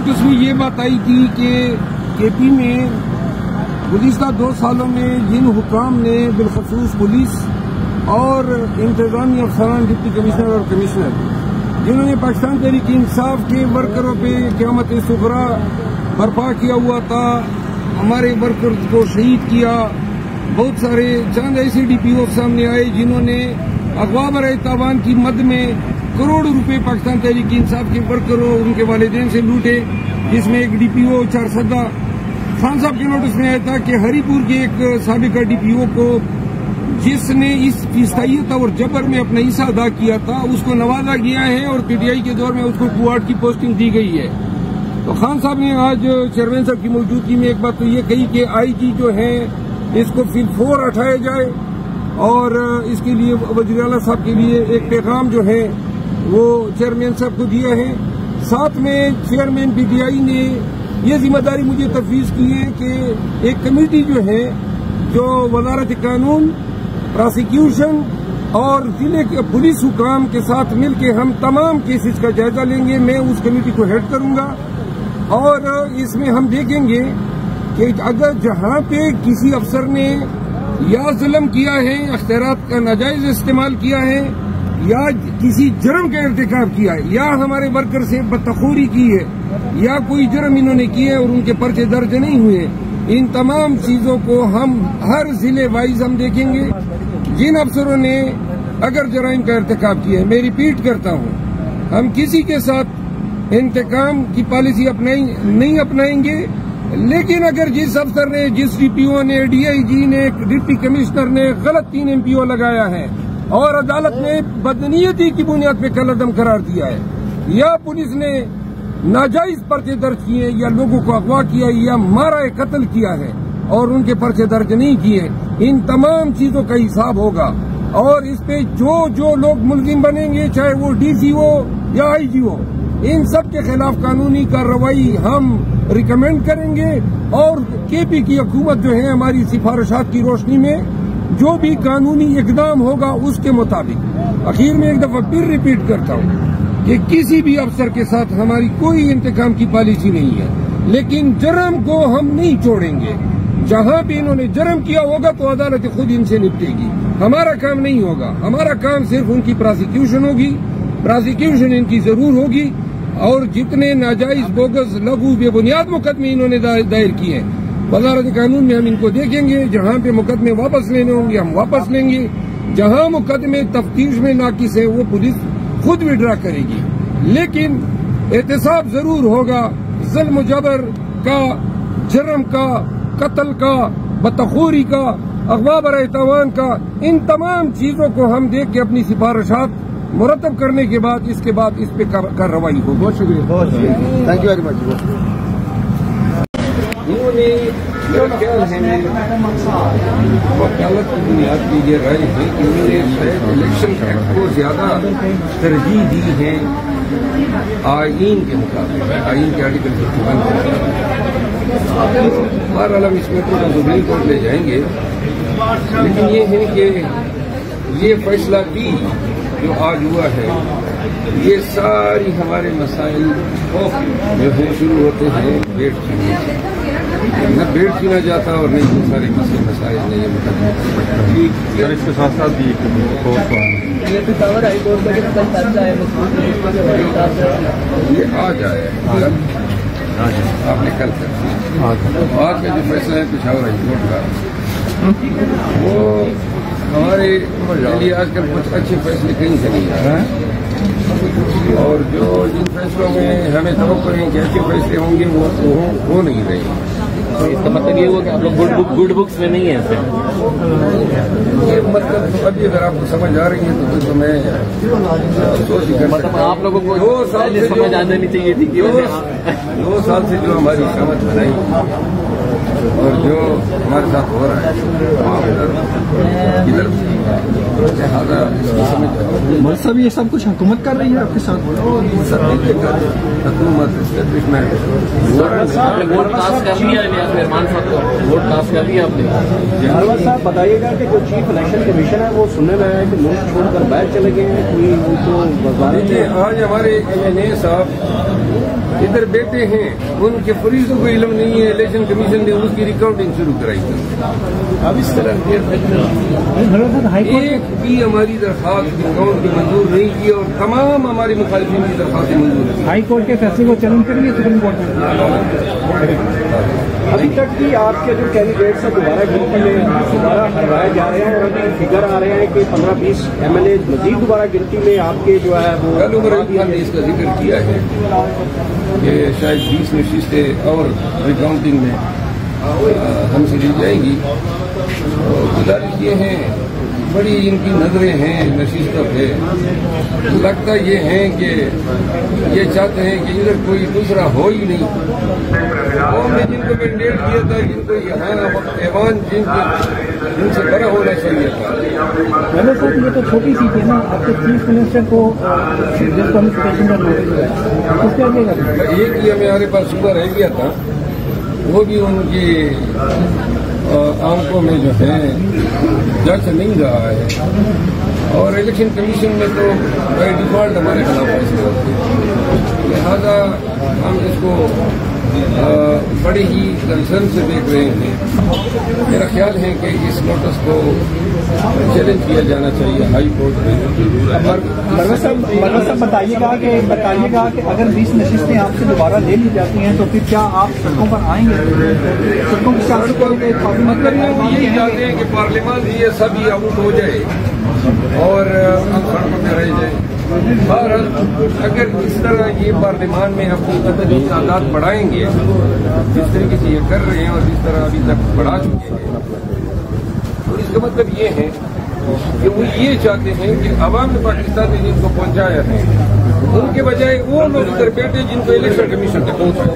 Notice میں یہ بات آئی تھی کہ کے پی میں گزشتہ 2 سالوں میں جن حکام نے بالخصوص پولیس اور انتظامی افسران ڈپٹی کمشنر اور کمشنر جنہوں نے پاکستان تحریک انصاف کے ورکروں پہ قیامت صغریٰ برپا کیا ہوا تھا، ہمارے ورکر کو شہید کیا، بہت سارے چند ایسے ڈی پی او سامنے آئے جنہوں نے اغوا برائے تاوان کی مد میں کروڑوں روپے پاکستان تحریک انصاف کے ورکروں ان کے والدین سے لوٹے، جس میں ایک ڈی پی او چارسدہ خان صاحب کے نوٹس میں آیا تھا کہ ہری پور کے ایک سابقہ ڈی پی او کو جس نے اس فیصدیت اور جبر میں اپنا حصہ ادا کیا تھا اس کو نوازا گیا ہے اور پی ٹی آئی کے دور میں اس کو کوارٹ کی پوسٹنگ دی گئی ہے۔ تو خان صاحب نے آج چیئرمین صاحب کی موجودگی میں ایک بات تو یہ کہی کہ آئی جی جو ہے اس کو فی الفور اٹھایا جائے، اور اس کے لیے وزیر اعلیٰ صاحب کے لیے ایک پیغام جو ہے وہ چیئرمین صاحب کو دیا ہے۔ ساتھ میں چیئرمین پی ٹی آئی نے یہ ذمہ داری مجھے تفویض کی ہے کہ ایک کمیٹی جو ہے جو وزارت قانون، پراسیکیوشن اور ضلع کے پولیس حکام کے ساتھ مل کے ہم تمام کیسز کا جائزہ لیں گے۔ میں اس کمیٹی کو ہیڈ کروں گا اور اس میں ہم دیکھیں گے کہ اگر جہاں پہ کسی افسر نے یا ظلم کیا ہے، اختیارات کا ناجائز استعمال کیا ہے، یا کسی جرم کا ارتکاب کیا ہے، یا ہمارے ورکر سے بدتخوری کی ہے، یا کوئی جرم انہوں نے کیا ہے اور ان کے پرچے درج نہیں ہوئے، ان تمام چیزوں کو ہم ہر ضلع وائز ہم دیکھیں گے۔ جن افسروں نے اگر جرائم کا ارتکاب کیا ہے، میں ریپیٹ کرتا ہوں، ہم کسی کے ساتھ انتقام کی پالیسی نہیں اپنائیں گے، لیکن اگر جس افسر نے، جس ڈی پی او نے، ڈی آئی جی نے، ڈپٹی کمشنر نے غلط 3 ایم پی او لگایا ہے اور عدالت نے بدنیتی کی بنیاد پہ کالعدم قرار دیا ہے، یا پولیس نے ناجائز پرچے درج کیے، یا لوگوں کو اغوا کیا، یا مارا قتل کیا ہے اور ان کے پرچے درج نہیں کیے، ان تمام چیزوں کا حساب ہوگا، اور اس پہ جو لوگ ملزم بنیں گے، چاہے وہ ڈی سی ہو یا آئی جی ہو، ان سب کے خلاف قانونی کارروائی ہم ریکمینڈ کریں گے، اور کے پی کی حکومت جو ہے ہماری سفارشات کی روشنی میں جو بھی قانونی اقدام ہوگا اس کے مطابق۔ اخیر میں ایک دفعہ پھر ریپیٹ کرتا ہوں کہ کسی بھی افسر کے ساتھ ہماری کوئی انتقام کی پالیسی نہیں ہے، لیکن جرم کو ہم نہیں چھوڑیں گے۔ جہاں بھی انہوں نے جرم کیا ہوگا تو عدالت خود ان سے نپٹے گی، ہمارا کام نہیں ہوگا۔ ہمارا کام صرف ان کی پراسیکیوشن ہوگی، پراسیکیوشن ان کی ضرور ہوگی، اور جتنے ناجائز بوگس لغو بے بنیاد مقدمے انہوں نے دائر کیے ہیں وزارت قانون میں ہم ان کو دیکھیں گے۔ جہاں پہ مقدمے واپس لینے ہوں گے ہم واپس لیں گے، جہاں مقدمے تفتیش میں ناقص ہے وہ پولیس خود وڈرا کرے گی، لیکن احتساب ضرور ہوگا۔ ظلم و جبر کا، جرم کا، قتل کا، بدتخوری کا، اغوا برائے تاوان کا، ان تمام چیزوں کو ہم دیکھ کے اپنی سفارشات مرتب کرنے کے بعد اس پہ کارروائی ہو۔ بہت شکریہ، تھینک یو ویری مچ۔ انہوں نے میرا خیال ہے وکالت کی بنیاد کی یہ رائے ہے کہ انہوں نے شاید الیکشن ایکٹ کو زیادہ ترجیح دی ہے آئین کے مقابلے، آئین کے آرٹیکل 51 کے مقابلے۔ بہرحال ہم اس میٹر کو سپریم کورٹ لے جائیں گے، لیکن یہ ہے کہ یہ فیصلہ بھی جو آج ہوا ہے، یہ ساری ہمارے مسائل جو ہے شروع ہوتے ہیں بیٹ چھیننے سے۔ نہ بیٹ چھینا جاتا اور نہیں یہ سارے مسائل نہیں ہے۔ اس کے ساتھ ساتھ بھی یہ آج آیا ہے، آپ نے کل کر آج کا جو فیصلہ ہے پشاور ہائی کورٹ کا، وہ ہمارے لیے آج کل کچھ اچھے فیصلے کہیں سے نہیں آ رہے ہیں، اور جو جن فیصلوں میں ہمیں توقع ہے کہ اچھے فیصلے ہوں گے وہ ہو نہیں رہے ہیں۔ اس کا مطلب یہ ہوا کہ آپ لوگ گڈ بکس میں نہیں ہیں؟ یہ مطلب ابھی اگر آپ کو سمجھ آ رہی ہے تو میں سوچ ہی کر سکتا ہوں۔ آپ لوگوں کو 2 سال سے سمجھ آ جانی چاہیے تھی کہ 2 سال سے جو ہماری سمجھ بنائی اور جو ہمارے ساتھ ہو رہا ہے مول صاحب یہ سب کچھ حکومت کر رہی ہے آپ کے ساتھ؟ حکومت اسٹیبلشمنٹ ووٹ کاسٹ کر لیا مہربان صاحب کو ووٹ کاسٹ کر لیا آپ نے؟ ہربت صاحب بتائیے گا کہ جو چیف الیکشن کمیشن ہے وہ سننے میں ہے کہ ملک چھوڑ کر باہر چلے گئے ہیں، کوئی ان کو آج ہمارے ایم این اے صاحب ادھر بیٹے ہیں ان کے فریضوں کو علم نہیں ہے، الیکشن کمیشن نے اس کی ریکارڈنگ شروع کرائی تھی. اب اس طرح ایک بھی ہماری درخواست ریکارڈ کی منظور نہیں کی اور تمام ہماری مخالفین کی درخواستیں منظور کی. ہائی کورٹ کے فیصلے کو چیلنج کریں گے سپریم کورٹ میں؟ ابھی تک بھی آپ کے جو کینڈیڈیٹس ہیں دوبارہ گنتی میں دوبارہ ہروائے جا رہے ہیں اور ابھی فگر آ رہے ہیں کہ 15-20 MLA مزید دوبارہ گنتی میں آپ کے جو ہے وہ کل عمر علی خان نے اس کا ذکر کیا ہے کہ شاید 20 نشستیں اور ریکاؤنٹنگ میں ہم سے لی جائیں گی. گزارش یہ ہیں، بڑی ان کی نظریں ہیں نشستوں پہ، لگتا یہ ہے کہ یہ چاہتے ہیں کہ ادھر کوئی دوسرا ہو ہی نہیں. اور میں جن کو مینڈیٹ کیا تھا جن کو یہاں ایوان جن سے بڑا ہونا چاہیے تھا. پہلے سر یہ تو چھوٹی سی تھی نا، آپ کے چیف منسٹر کو جس کمیونیکیشن کا نوٹس ہے اس کے آگے ایک ہی ہمارے پاس صبح رہ گیا تھا، وہ بھی ان کی آنکھوں میں جو ہے جج نہیں رہا ہے اور الیکشن کمیشن میں تو بائی ڈیفالٹ ہمارے خلاف فیصلے ہوتے ہیں. لہذا ہم اس کو بڑے ہی کنسرن سے دیکھ رہے ہیں. میرا خیال ہے کہ اس نوٹس کو چیلنج کیا جانا چاہیے ہائی کورٹ میں. مرزا صاحب بتائیے گا کہ اگر 20 نشستیں آپ سے دوبارہ لے لی جاتی ہیں تو پھر کیا آپ سڑکوں پر آئیں گے؟ سڑکوں کی سیاست کو مطلب یہ چاہتے ہیں کہ پارلیمان یہ سب ہی آؤٹ ہو جائے اور ہم سڑکوں میں رہ جائیں. بہرحال اگر اس طرح یہ پارلیمان میں اپنی قدر تعداد بڑھائیں گے جس طریقے سے یہ کر رہے ہیں اور جس طرح ابھی تک بڑھا چکے ہیں، تو اس کا مطلب یہ ہے کہ وہ یہ چاہتے ہیں کہ عوام پاکستان نے جن کو پہنچایا ہے ان کے بجائے وہ لوگ ادھر بیٹھے جن کو الیکشن کمیشن تک پہنچایا.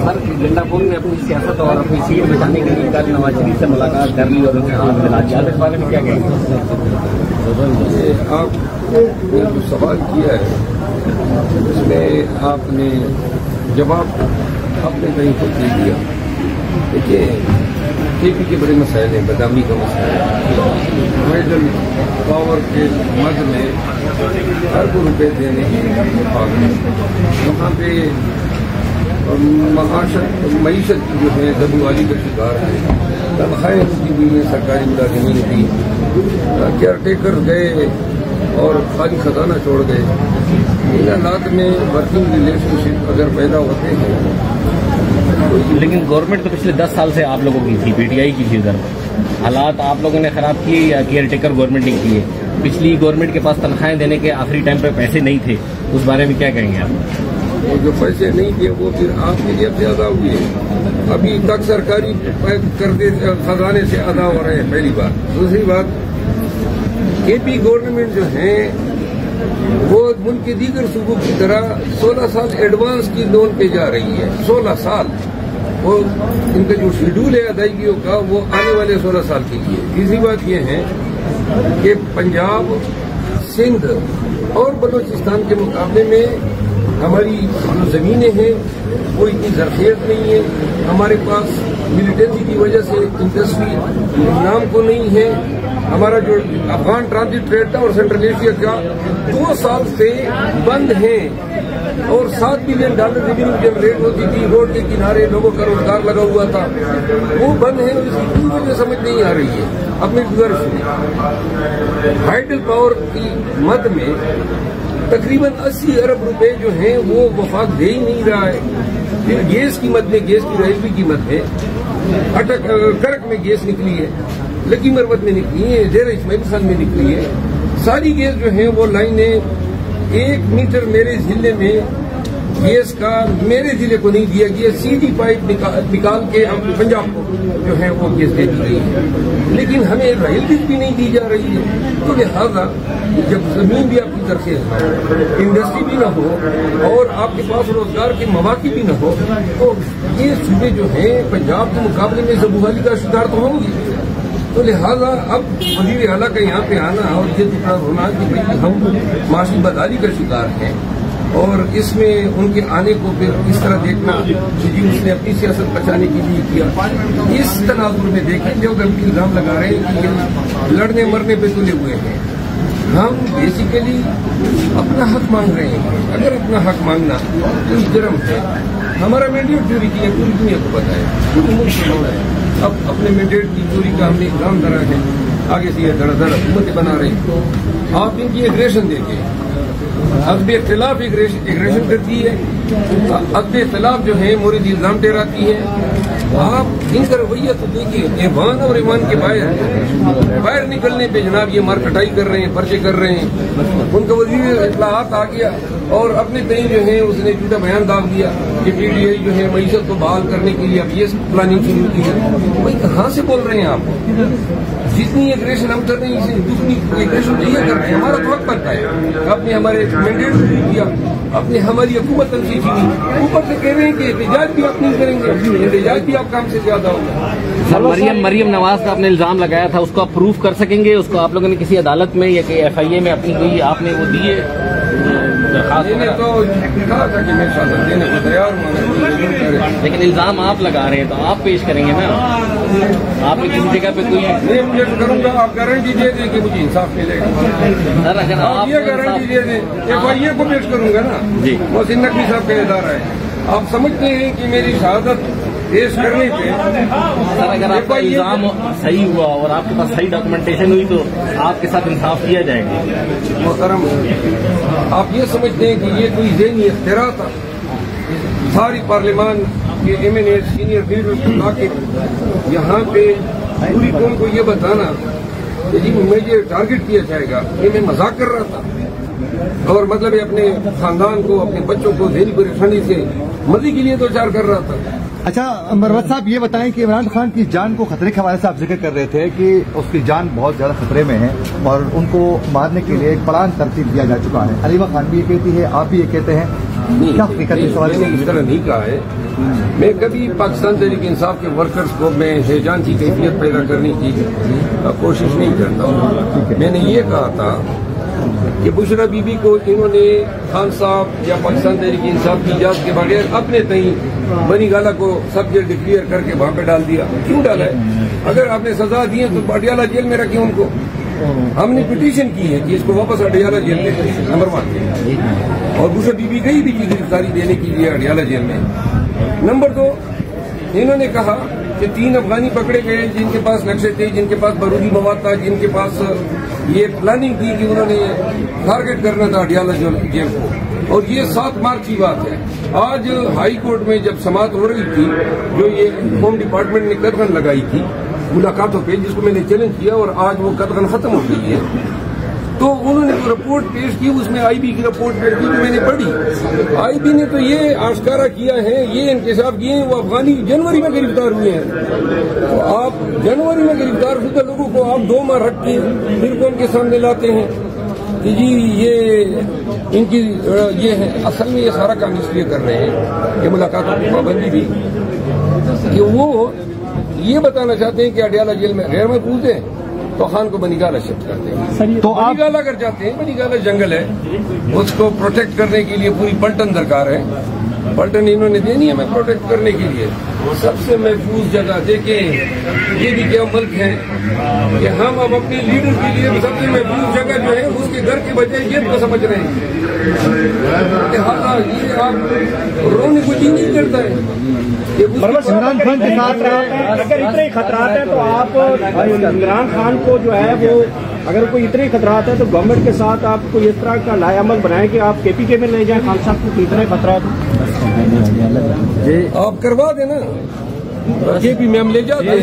سر جنڈا پور نے اپنی سیاست اور اپنی سیٹ بچانے کے لیے کل نواز شریف سے ملاقات کر لی اور ان کے ہاتھ ملا دیا. اس بارے میں کیا کہیں گے؟ آپ نے جو سوال کیا ہے اس میں آپ نے جواب اپنے کہیں کو دے دیا. دیکھیے کے پی کے بڑے مسائل ہیں، بدامی کا مسئلہ ہے، ہائیڈل پاور کے مد میں اربوں روپے دینے کی اتفاق ہے. وہاں پہ معیشت جو ہے بدوالی کا شکار ہے. تنخواہیں کی بھی ہیں سرکاری ملازمین کی. کیئر ٹیکر گئے اور خالی خزانہ چھوڑ گئے. ان حالات میں ورکنگ ریلیشن شپ اگر پیدا ہوتے ہیں، لیکن گورنمنٹ تو پچھلے 10 سال سے آپ لوگوں کی تھی، پی ٹی آئی کی تھی. ادھر حالات آپ لوگوں نے خراب کیے یا کیئر ٹیکر گورنمنٹ نے کیے؟ پچھلی گورنمنٹ کے پاس تنخواہیں دینے کے آخری ٹائم پہ پیسے نہیں تھے، اس بارے میں کیا کہیں گے آپ؟ وہ جو پیسے نہیں دیے وہ پھر آپ کے جیب سے ادا ہوئے. ابھی تک سرکاری خزانے سے ادا ہو رہے ہیں، پہلی بات. دوسری بات، کے پی گورنمنٹ جو ہے وہ ملک کے دیگر صوبوں کی طرح 16 سال ایڈوانس کی لون پہ جا رہی ہے. 16 سال وہ ان کا جو شیڈول ہے ادائیگیوں کا وہ آنے والے 16 سال کے لیے. تیسری بات یہ ہے کہ پنجاب، سندھ اور بلوچستان کے مقابلے میں ہماری جو زمینیں ہیں وہ اتنی زرخیز نہیں ہے. ہمارے پاس ملیٹنسی کی وجہ سے انڈسٹری نام کو نہیں ہے. ہمارا جو افغان ٹرانزٹ ٹریڈ تھا اور سینٹرل ایشیا کا 2 سال سے بند ہیں اور $7 بلین ریونیو جنریٹ ہوتی تھی. روڈ کے کنارے لوگوں کا روزگار لگا ہوا تھا، وہ بند ہے. اس کی کوئی وجہ سمجھ نہیں آ رہی ہے. اپنی گزارش میں ہائیڈل پاور کی مد میں تقریباً 80 ارب روپے جو ہیں وہ وفاق دے ہی نہیں رہا ہے. پھر گیس کی مد میں گیس کی رائلوی قیمت ہے. کرک میں گیس نکلی ہے، لکی مروت میں نکلی ہے، ڈیرہ اسماعیل خان میں نکلی ہے. ساری گیس جو ہیں وہ لائنیں 1 میٹر میرے ضلع میں گیس کا میرے ضلع کو نہیں دیا گیا. سیدھی پائپ نکال کے ہم پنجاب کو جو ہے وہ گیس دے دی گئی ہے، لیکن ہمیں رائلٹیز بھی نہیں دی جا رہی ہے. تو لہٰذا جب زمین بھی آپ کی زرخیز ہو، انڈسٹری بھی نہ ہو اور آپ کے پاس روزگار کے مواقع بھی نہ ہو، تو یہ صوبے جو ہیں پنجاب کے مقابلے میں زبوحالی کا شکار تو ہوں گے. تو لہٰذا اب وزیر اعلیٰ کا یہاں پہ آنا اور یہ ٹکڑا ہونا کہ بھائی ہم معاشی بدحالی کا شکار ہیں، اور اس میں ان کے آنے کو پھر اس طرح دیکھنا کہ جی اس نے اپنی سیاست بچانے کے لیے کیا. اس تناظر میں دیکھیں جو الزام لگا رہے ہیں کہ لڑنے مرنے پہ تلے ہوئے ہیں. ہم بیسیکلی اپنا حق مانگ رہے ہیں. اگر اپنا حق مانگنا کوئی جرم ہے, ہمارا مینڈیٹ چوری کی ہے, پوری دنیا کو پتا ہے, پوری ملک سے ہونا ہے. اب اپنے مینڈیٹ کی چوری کا ہم نے الزام دھرا ہے, آگے سے یہ دھڑا دھڑ حکومتیں بنا رہے ہیں. آپ ان کی ایگریشن دیکھیں, حزب اختلاف ایگریشن کرتی ہے, حزب اختلاف جو ہے مورد الزام ٹھہراتی ہے. آپ ان کا رویہ تو دیکھیے, ایوان اور ایمان کے باہر نکلنے پہ جناب یہ مار کٹائی کر رہے ہیں, پرچے کر رہے ہیں. ان کا وزیر اطلاعات آ گیا اور اپنے تئیں جو ہے اس نے جھوٹا بیان داغ دیا کہ پی ٹی آئی جو ہے معیشت کو بحال کرنے کے لیے اب یہ پلاننگ شروع کی ہے. بھائی کہاں سے بول رہے ہیں آپ؟ جتنی ایگریشن ہم کر رہے ہیں اسے دوسری ایگریشن نہیں کر رہے ہیں. ہمارا تو حق بنتا ہے. آپ نے ہمارے مینڈیٹ شروع کیا, آپ نے ہماری حکومت تنظیم کی, اوپر سے کہہ رہے ہیں کہ احتجاج بھی آپ نہیں کریں گے, احتجاج بھی آپ کام سے زیادہ ہوگا. سر, مریم نواز کا آپ نے الزام لگایا تھا, اس کو آپ پروف کر سکیں گے؟ اس کو آپ لوگوں نے کسی عدالت میں یا کہ ایف آئی اے میں اپنی کوئی آپ نے وہ دیے درخواست؟ میں نے تو کہا تھا کہ میں شہادت دینے کو تیار ہوں, لیکن الزام آپ لگا رہے ہیں تو آپ پیش کریں گے نا. آپ نے کسی جگہ پہ کوئی میں مجھے کروں گا, آپ گارنٹی دے دیں کہ مجھے انصاف ملے گا. سر اگر آپ یہ گارنٹی دے دیں, ایف آئی اے کو پیش کروں گا نا, جی محسن نقوی صاحب کا ادارہ ہے. آپ سمجھتے ہیں کہ میری شہادت پیش کرنے پہ سر اگر آپ کا الزام صحیح ہوا اور آپ کے پاس صحیح ڈاکومنٹیشن ہوئی تو آپ کے ساتھ انصاف کیا جائے گا؟ محترم, آپ یہ سمجھتے ہیں کہ یہ کوئی ذہنی اختراع تھا؟ ساری پارلیمان کے M N A senior leaders کو لا کے یہاں پہ پوری قوم کو یہ بتانا کہ جی مجھے ٹارگٹ کیا جائے گا, یہ میں مذاق کر رہا تھا اور مطلب اپنے خاندان کو, اپنے بچوں کو ذہنی پریشانی سے مزے کے لیے دو چار کر رہا تھا. اچھا مروت صاحب, یہ بتائیں کہ عمران خان کی جان کو خطرے کے حوالے سے آپ ذکر کر رہے تھے کہ اس کی جان بہت زیادہ خطرے میں ہے اور ان کو مارنے کے لیے ایک پلان ترتیب دیا جا چکا ہے. حلیمہ خان بھی یہ کہتی ہے, آپ بھی یہ کہتے ہیں, کیا حقیقت اس سوال میں نے اس طرح نہیں کہا ہے. میں کبھی پاکستان تحریک انصاف کے ورکرز کو میں ہیجان کی کیفیت پیدا کرنے کی کوشش نہیں کرتا ہوں. میں نے یہ کہا تھا کہ بشرا بی بی کو انہوں نے خان صاحب یا پاکستان تحریک انصاف کی اجازت کے بغیر اپنے تئیں بنی گالا کو سبجیکٹ ڈکلیئر کر کے وہاں پہ ڈال دیا. کیوں ڈالا ہے؟ اگر آپ نے سزا دی ہے تو پٹیالہ جیل میں رکھیں ان کو. ہم نے پٹیشن کی ہے کہ اس کو واپس اڈیالہ جیل میں, نمبر 1, اور بشرا بی بی گئی بھی تھی گرفتاری دینے کے لیے اڈیالہ جیل میں. نمبر 2, انہوں نے کہا کہ 3 افغانی پکڑے گئے جن کے پاس نقشے تھے, جن کے پاس بارودی مواد تھا, جن کے پاس یہ پلاننگ تھی کہ انہوں نے ٹارگٹ کرنا تھا اڈیالہ جیل کو. اور یہ 7 مارچ کی بات ہے. آج ہائی کورٹ میں جب سماعت ہو رہی تھی, جو یہ ہوم ڈپارٹمنٹ نے قدغن لگائی تھی ملاقاتوں پہ, جس کو میں نے چیلنج کیا اور آج وہ قدغن ختم ہو گئی ہے, تو انہوں نے جو رپورٹ پیش کی اس میں آئی بی کی رپورٹ پیش کی, میں نے پڑھی. آئی بی نے تو یہ آشکارا کیا ہے, یہ انکشاف کیے ہیں وہ افغانی جنوری میں گرفتار ہوئے ہیں. تو آپ جنوری میں گرفتار شدہ لوگوں کو آپ 2 ماہ رکھ کے پھر کو ان کے سامنے لاتے ہیں کہ جی یہ ان کی یہ ہے. اصل میں یہ سارا کام اس لیے کر رہے ہیں کہ ملاقاتوں کی پابندی بھی, کہ وہ یہ بتانا چاہتے ہیں کہ اڈیالہ جیل میں غیر محفوظ ہے تو خان کو بنی گالا شفٹ کرتے ہیں. تو بنی گالا اگر جاتے ہیں, بنی گالا جنگل ہے, اس کو پروٹیکٹ کرنے کے لیے پوری پلٹن درکار ہے. پلٹن انہوں نے دینی ہے ہمیں پروٹیکٹ کرنے کے لیے. سب سے محفوظ جگہ دیکھیں, یہ بھی کیا ملک ہے کہ ہم اب اپنے لیڈر کے لیے سب سے محفوظ جگہ جو ہے اس کے گھر کے بجائے یہ کو سمجھ رہے ہیں. لہٰذا یہ آپ رونے کو جی نہیں کرتا ہے. عمران خان کے ساتھ اگر اتنے خطرات ہیں تو آپ عمران خان کو جو ہے وہ, اگر کوئی اتنے خطرات ہیں تو گورنمنٹ کے ساتھ آپ کو اس طرح کا لائے عمل بنائیں کہ آپ کے پی کے میں لے جائیں خان صاحب کو. اتنے خطرات آپ کروا دینا, کے پی میں ہم لے جاتے ہیں.